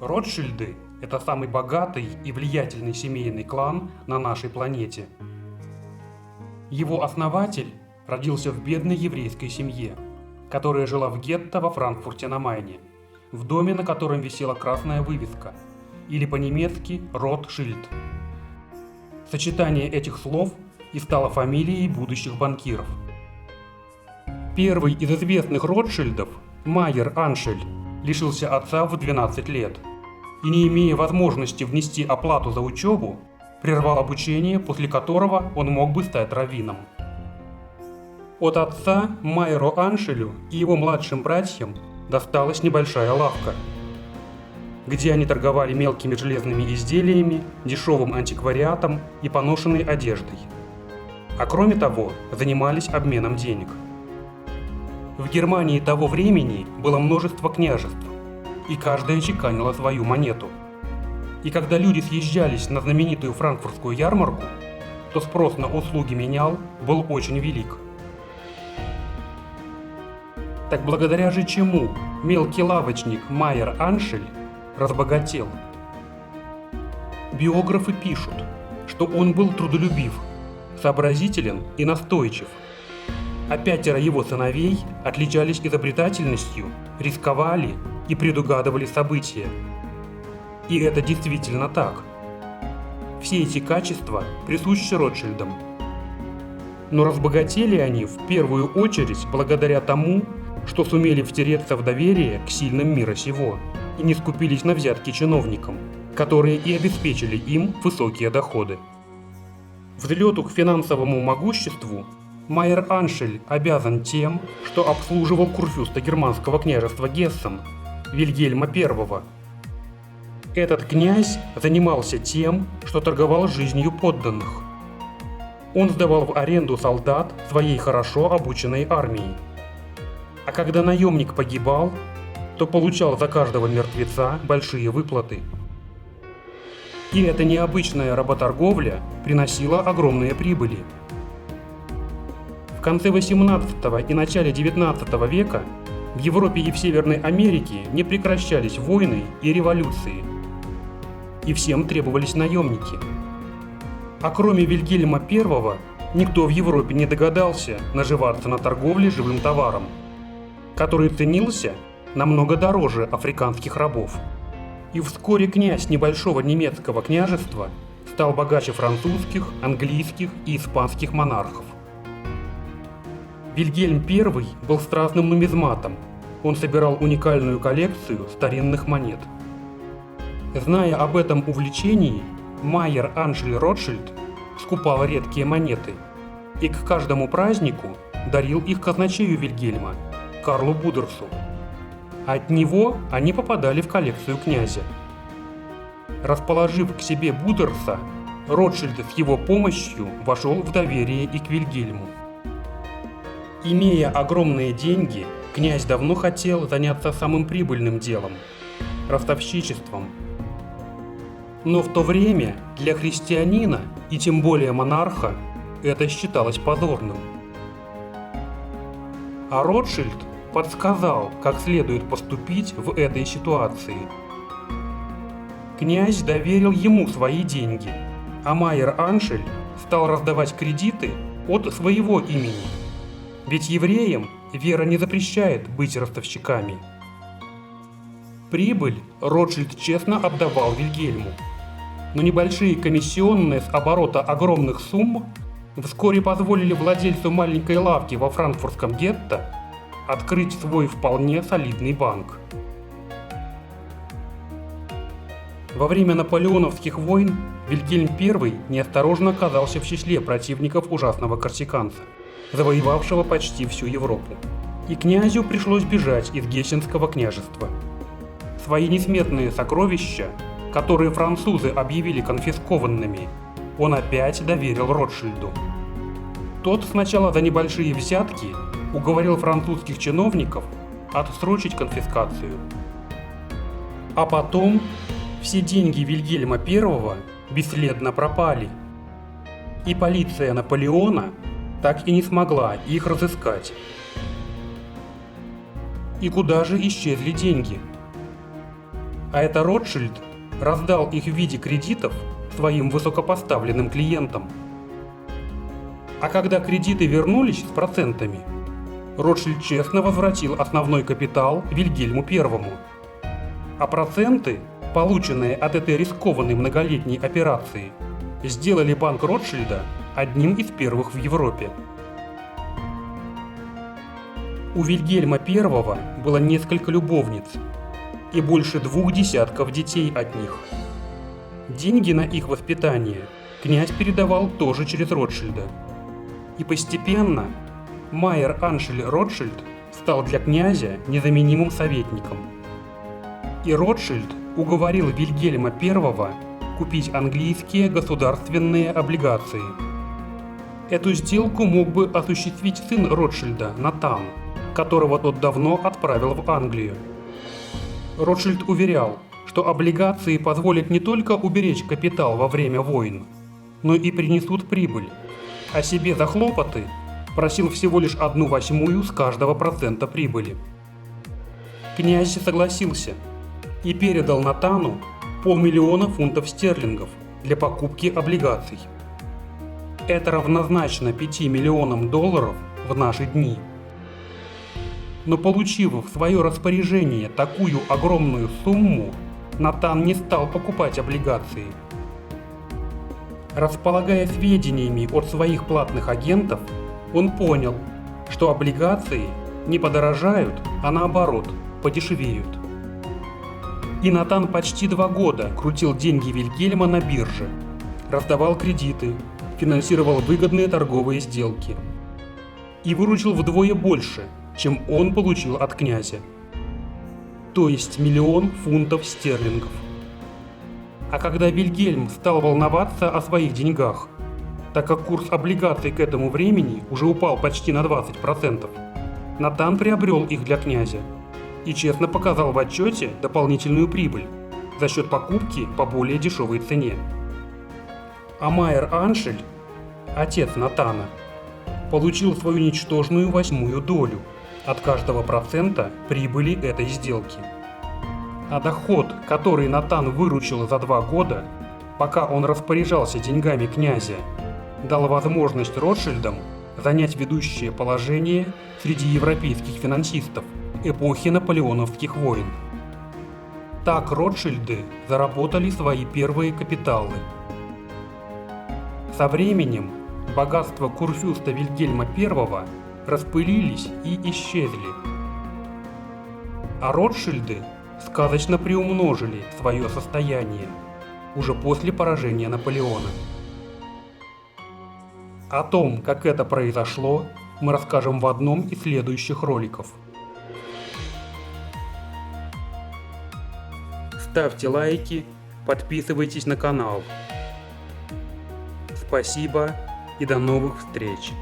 Ротшильды – это самый богатый и влиятельный семейный клан на нашей планете. Его основатель родился в бедной еврейской семье, которая жила в гетто во Франкфурте на Майне, в доме, на котором висела красная вывеска, или по-немецки «Ротшильд». Сочетание этих слов и стало фамилией будущих банкиров. Первый из известных Ротшильдов, Майер Аншель, лишился отца в 12 лет и, не имея возможности внести оплату за учебу, прервал обучение, после которого он мог бы стать раввином. От отца Майеру Аншелю и его младшим братьям досталась небольшая лавка, где они торговали мелкими железными изделиями, дешевым антиквариатом и поношенной одеждой. А кроме того, занимались обменом денег. В Германии того времени было множество княжеств, и каждая чеканила свою монету. И когда люди съезжались на знаменитую франкфуртскую ярмарку, то спрос на услуги менял был очень велик. Так благодаря же чему мелкий лавочник Майер Аншель разбогател? Биографы пишут, что он был трудолюбив, сообразителен и настойчив, а 5 его сыновей отличались изобретательностью, рисковали и предугадывали события. И это действительно так. Все эти качества присущи Ротшильдам. Но разбогатели они в первую очередь благодаря тому, что сумели втереться в доверие к сильным мира сего и не скупились на взятки чиновникам, которые и обеспечили им высокие доходы. Взлету к финансовому могуществу Майер Аншель обязан тем, что обслуживал курфюрста германского княжества Гессен, Вильгельма I. Этот князь занимался тем, что торговал жизнью подданных. Он сдавал в аренду солдат своей хорошо обученной армии. А когда наемник погибал, то получал за каждого мертвеца большие выплаты. И эта необычная работорговля приносила огромные прибыли. В конце XVIII и начале XIX века в Европе и в Северной Америке не прекращались войны и революции, и всем требовались наемники. А кроме Вильгельма I, никто в Европе не догадался наживаться на торговле живым товаром, который ценился намного дороже африканских рабов. И вскоре князь небольшого немецкого княжества стал богаче французских, английских и испанских монархов. Вильгельм I был страстным нумизматом, он собирал уникальную коллекцию старинных монет. Зная об этом увлечении, Майер Аншель Ротшильд скупал редкие монеты и к каждому празднику дарил их казначею Вильгельма, Карлу Будерсу. От него они попадали в коллекцию князя. Расположив к себе Будерса, Ротшильд с его помощью вошел в доверие и к Вильгельму. Имея огромные деньги, князь давно хотел заняться самым прибыльным делом – ростовщичеством. Но в то время для христианина, и тем более монарха, это считалось позорным. А Ротшильд подсказал, как следует поступить в этой ситуации. Князь доверил ему свои деньги, а Майер Аншель стал раздавать кредиты от своего имени. Ведь евреям вера не запрещает быть ростовщиками. Прибыль Ротшильд честно отдавал Вильгельму, но небольшие комиссионные с оборота огромных сумм вскоре позволили владельцу маленькой лавки во франкфуртском гетто открыть свой вполне солидный банк. Во время наполеоновских войн Вильгельм I неосторожно оказался в числе противников ужасного корсиканца, завоевавшего почти всю Европу. И князю пришлось бежать из Гессенского княжества. Свои несметные сокровища, которые французы объявили конфискованными, он опять доверил Ротшильду. Тот сначала за небольшие взятки уговорил французских чиновников отсрочить конфискацию. А потом все деньги Вильгельма I бесследно пропали, и полиция Наполеона так и не смогла их разыскать. И куда же исчезли деньги? А это Ротшильд раздал их в виде кредитов своим высокопоставленным клиентам. А когда кредиты вернулись с процентами, Ротшильд честно возвратил основной капитал Вильгельму I. А проценты, полученные от этой рискованной многолетней операции, сделали банк Ротшильда одним из первых в Европе. У Вильгельма I было несколько любовниц и больше 2 десятков детей от них. Деньги на их воспитание князь передавал тоже через Ротшильда. И постепенно Майер Аншель Ротшильд стал для князя незаменимым советником. И Ротшильд уговорил Вильгельма I купить английские государственные облигации. Эту сделку мог бы осуществить сын Ротшильда, Натан, которого тот давно отправил в Англию. Ротшильд уверял, что облигации позволят не только уберечь капитал во время войн, но и принесут прибыль, а себе за хлопоты просил всего лишь 1/8 с каждого процента прибыли. Князь согласился и передал Натану 500 000 фунтов стерлингов для покупки облигаций. Это равнозначно $5 миллионам в наши дни. Но получив в свое распоряжение такую огромную сумму, Натан не стал покупать облигации. Располагая сведениями от своих платных агентов, он понял, что облигации не подорожают, а наоборот, подешевеют. И Натан почти 2 года крутил деньги Вильгельма на бирже, раздавал кредиты, финансировал выгодные торговые сделки и выручил вдвое больше, чем он получил от князя, то есть 1 000 000 фунтов стерлингов. А когда Вильгельм стал волноваться о своих деньгах, так как курс облигаций к этому времени уже упал почти на 20%, Натан приобрел их для князя и честно показал в отчете дополнительную прибыль за счет покупки по более дешевой цене. А Майер Аншель, отец Натана, получил свою ничтожную 8-ю долю от каждого процента прибыли этой сделки. А доход, который Натан выручил за 2 года, пока он распоряжался деньгами князя, дал возможность Ротшильдам занять ведущее положение среди европейских финансистов эпохи наполеоновских войн. Так Ротшильды заработали свои первые капиталы. Со временем богатства курфюрста Вильгельма I распылились и исчезли. А Ротшильды сказочно приумножили свое состояние уже после поражения Наполеона. О том, как это произошло, мы расскажем в одном из следующих роликов. Ставьте лайки, подписывайтесь на канал. Спасибо и до новых встреч!